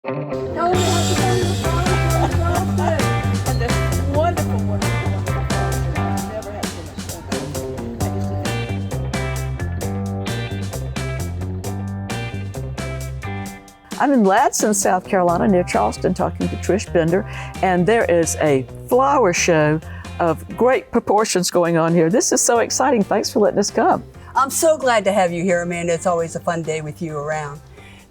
Tell them you have to go to the flower show in Charleston. And this wonderful, wonderful, wonderful flower show. I've never had so much fun. I just I'm in Ladson, South Carolina, near Charleston, talking to Trish Bender, and there is a flower show of great proportions going on here. This is so exciting. Thanks for letting us come. I'm so glad to have you here, Amanda. It's always a fun day with you around.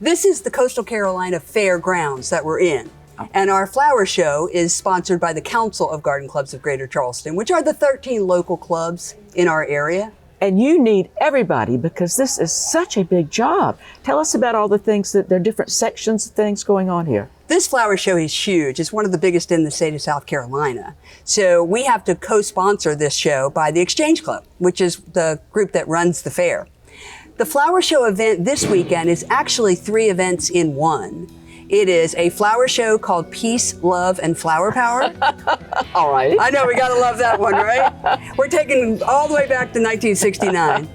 This is the Coastal Carolina Fairgrounds that we're in. And our flower show is sponsored by the Council of Garden Clubs of Greater Charleston, which are the 13 local clubs in our area. And you need everybody because this is such a big job. Tell us about all the things that there are different sections of things going on here. This flower show is huge. It's one of the biggest in the state of South Carolina. So we have to co-sponsor this show by the Exchange Club, which is the group that runs the fair. The flower show event this weekend is actually 3 events in one. It is a flower show called Peace, Love, and Flower Power. All right. I know, we gotta love that one, right? We're taking all the way back to 1969.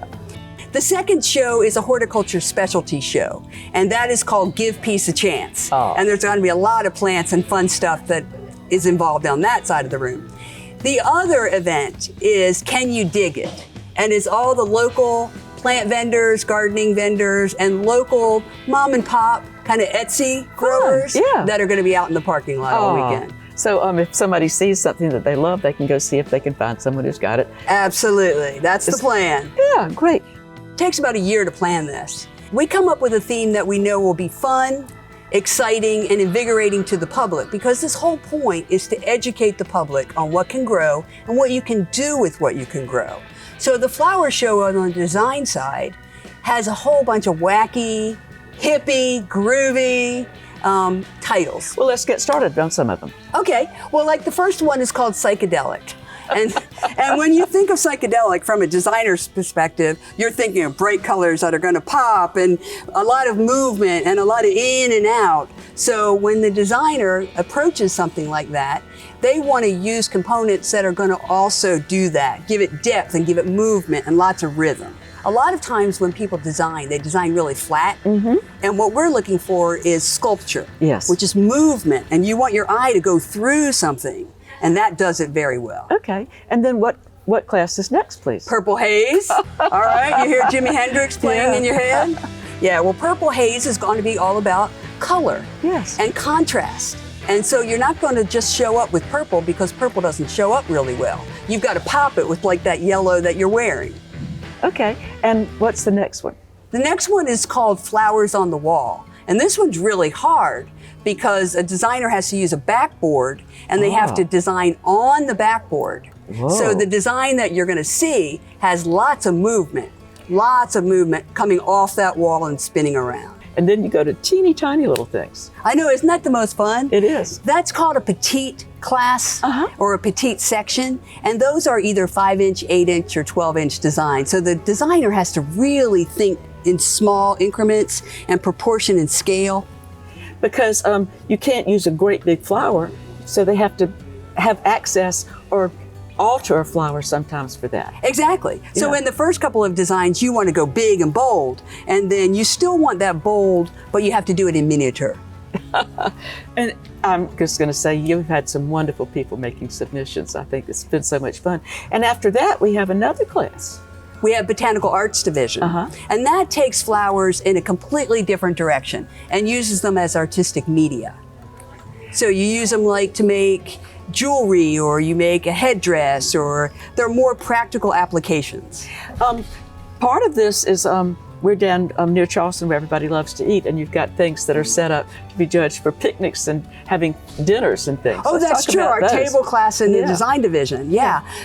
The second show is a horticulture specialty show, and that is called Give Peace a Chance. Oh. And there's gonna be a lot of plants and fun stuff that is involved on that side of the room. The other event is Can You Dig It? And it's all the local plant vendors, gardening vendors, and local mom and pop kind of Etsy growers that are going to be out in the parking lot all weekend. So if somebody sees something that they love, they can go see if they can find someone who's got it. Absolutely. That's the plan. Yeah, great. It takes about a year to plan this. We come up with a theme that we know will be fun, exciting, and invigorating to the public, because this whole point is to educate the public on what can grow and what you can do with what you can grow. So the flower show on the design side has a whole bunch of wacky, hippie, groovy titles. Well, let's get started on some of them. Okay, well, like the first one is called Psychedelic. And when you think of psychedelic from a designer's perspective, you're thinking of bright colors that are going to pop and a lot of movement and a lot of in and out. So when the designer approaches something like that, they want to use components that are going to also do that, give it depth and give it movement and lots of rhythm. A lot of times when people design, they design really flat. And what we're looking for is sculpture, which is movement. And you want your eye to go through something. And that does it very well. Okay, and then what class is next, please? Purple Haze. All right, you hear Jimi Hendrix playing in your head? Yeah, well, Purple Haze is going to be all about color and contrast. And so you're not going to just show up with purple because purple doesn't show up really well. You've got to pop it with like that yellow that you're wearing. Okay, and what's the next one? The next one is called Flowers on the Wall. And this one's really hard because a designer has to use a backboard and they have to design on the backboard. So the design that you're going to see has lots of movement coming off that wall and spinning around. And then you go to teeny tiny little things. I know, isn't that the most fun? It is. That's called a petite class or a petite section. And those are either 5-inch, 8-inch, or 12-inch designs. So the designer has to really think in small increments and proportion and scale. Because you can't use a great big flower, so they have to have access or alter a flower sometimes for that. Exactly. So in the first couple of designs, you want to go big and bold, and then you still want that bold, but you have to do it in miniature. And I'm just going to say, you've had some wonderful people making submissions. I think it's been so much fun. And after that, we have another class. We have Botanical Arts Division, and that takes flowers in a completely different direction and uses them as artistic media. So you use them like to make jewelry, or you make a headdress, or they're more practical applications. Part of this is we're down near Charleston where everybody loves to eat, and you've got things that are set up to be judged for picnics and having dinners and things. Oh, that's true. Our table class in the design division.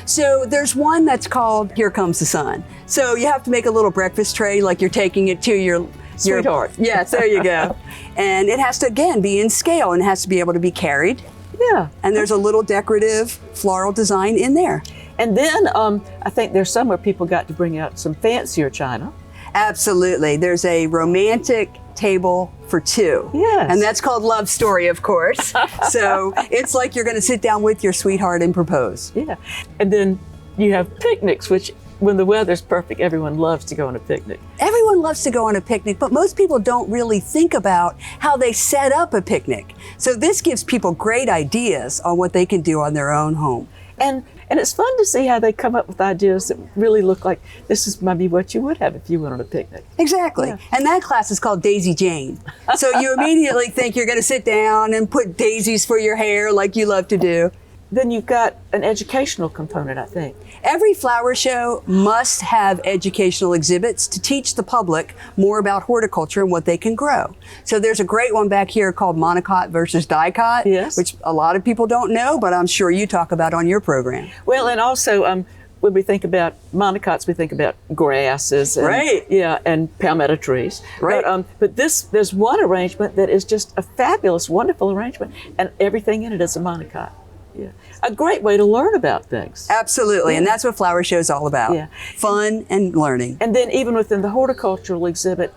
So there's one that's called Here Comes the Sun. So you have to make a little breakfast tray like you're taking it to your sweetheart. Yeah, there you go. And it has to, again, be in scale, and it has to be able to be carried. Yeah. And there's a little decorative floral design in there. And then I think there's some where people got to bring out some fancier china. Absolutely. There's a romantic table for 2. Yes. And that's called Love Story, of course. So it's like you're going to sit down with your sweetheart and propose. Yeah. And then you have picnics, which when the weather's perfect, everyone loves to go on a picnic. Everyone everyone loves to go on a picnic, but most people don't really think about how they set up a picnic. So this gives people great ideas on what they can do on their own home. And it's fun to see how they come up with ideas that really look like this is maybe what you would have if you went on a picnic. Exactly. Yeah. And that class is called Daisy Jane. So you immediately think you're going to sit down and put daisies for your hair like you love to do. Then you've got an educational component, I think. Every flower show must have educational exhibits to teach the public more about horticulture and what they can grow. So there's a great one back here called monocot versus dicot, Yes. which a lot of people don't know, but I'm sure you talk about on your program. Well, and also when we think about monocots, we think about grasses, and, Right. Yeah, and palmetto trees. Right. But there's one arrangement that is just a fabulous, wonderful arrangement, and everything in it is a monocot. Yeah, a great way to learn about things. Absolutely, and that's what Flower Show is all about. Yeah. Fun and learning. And then even within the horticultural exhibit,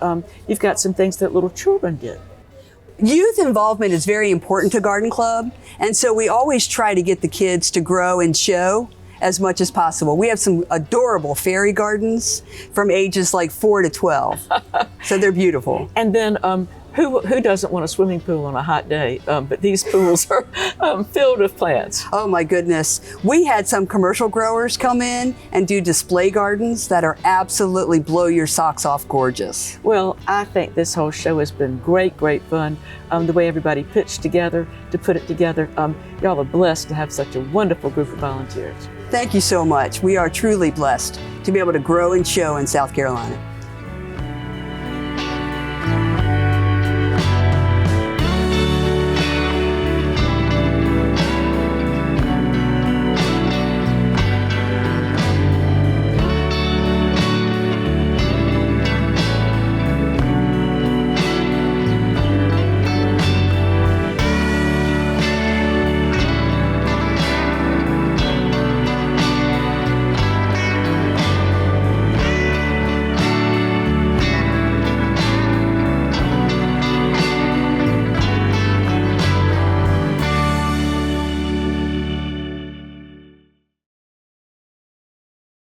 you've got some things that little children did. Youth involvement is very important to Garden Club, and so we always try to get the kids to grow and show as much as possible. We have some adorable fairy gardens from ages like 4 to 12, so they're beautiful. And then who doesn't want a swimming pool on a hot day? But these pools are filled with plants. Oh my goodness. We had some commercial growers come in and do display gardens that are absolutely blow your socks off gorgeous. Well, I think this whole show has been great, great fun. The way everybody pitched together to put it together. Y'all are blessed to have such a wonderful group of volunteers. Thank you so much. We are truly blessed to be able to grow and show in South Carolina.